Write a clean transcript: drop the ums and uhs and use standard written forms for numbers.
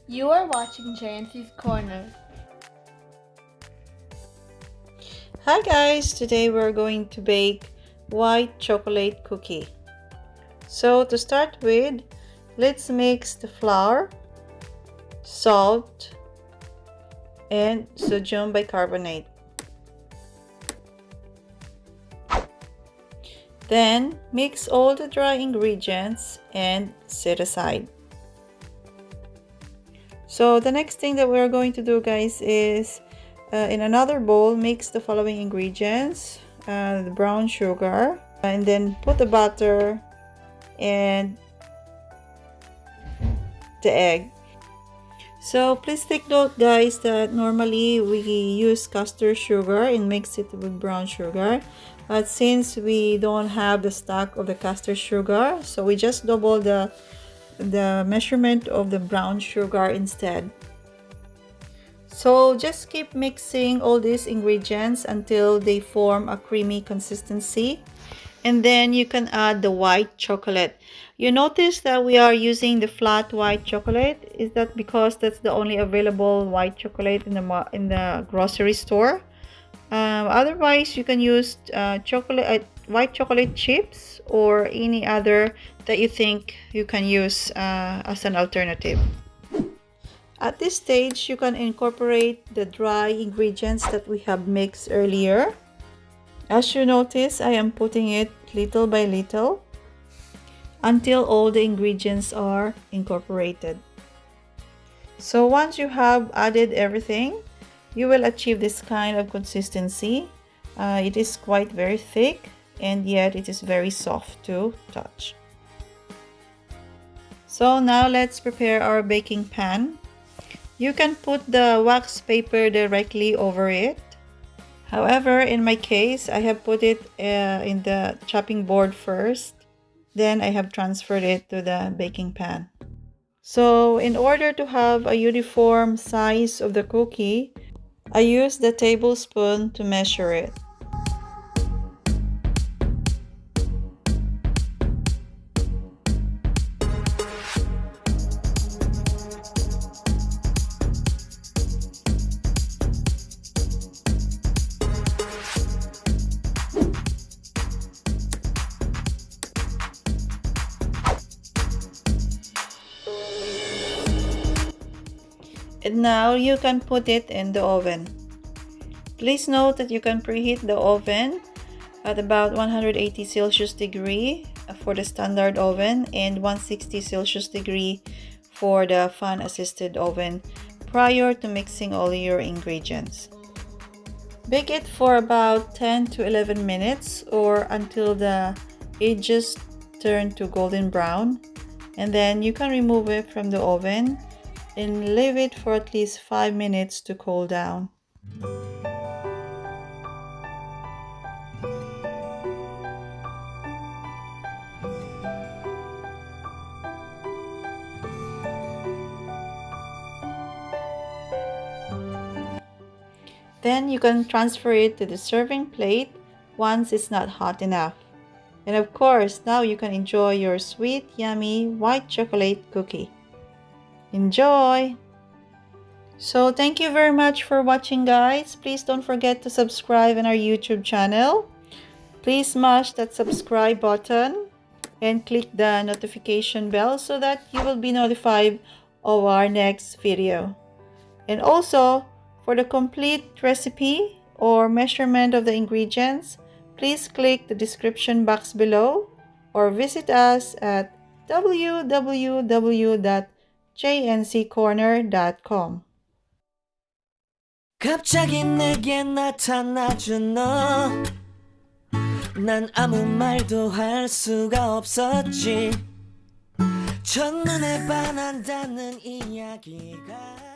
You are watching JnC's Corner. Hi guys, today we're going to bake white chocolate cookie. So to start with, let's mix the flour, salt, and sodium bicarbonate. Then mix all the dry ingredients and set aside. So the next thing that we're going to do, guys, is in another bowl, mix the following ingredients: the brown sugar, and then put the butter and the egg. So please take note, guys, that normally we use castor sugar and mix it with brown sugar, but since we don't have the stock of the castor sugar, so we just double the measurement of the brown sugar instead. So just keep mixing all these ingredients until they form a creamy consistency, and then you can add the white chocolate. You notice that we are using the flat white chocolate. Is that because that's the only available white chocolate in the grocery store? Otherwise, you can use white chocolate chips or any other that you think you can use as an alternative. At this stage, you can incorporate the dry ingredients that we have mixed earlier. As you notice, I am putting it little by little until all the ingredients are incorporated. So once you have added everything, you will achieve this kind of consistency. It is quite very thick, and yet it is very soft to touch. So now let's prepare our baking pan. You can put the wax paper directly over it. However, in my case, I have put it in the chopping board first. Then I have transferred it to the baking pan. So in order to have a uniform size of the cookie, I use the tablespoon to measure it. And now you can put it in the oven. Please note that you can preheat the oven at about 180 Celsius degree for the standard oven and 160 Celsius degree for the fan assisted oven prior to mixing all your ingredients. Bake it for about 10 to 11 minutes or until the edges turn to golden brown, and then you can remove it from the oven and leave it for at least 5 minutes to cool down. Then you can transfer it to the serving plate once it's not hot enough. And of course, now you can enjoy your sweet, yummy white chocolate cookie. Enjoy! So thank you very much for watching, guys. Please don't forget to subscribe on our YouTube channel. Please smash that subscribe button and click the notification bell so that you will be notified of our next video. And also, for the complete recipe or measurement of the ingredients, please click the description box below or visit us at www.jnccorner.com. 갑자기 내게 나타나준 너, 난 아무 말도 할 수가 없었지. 첫눈에 반한다는 이야기가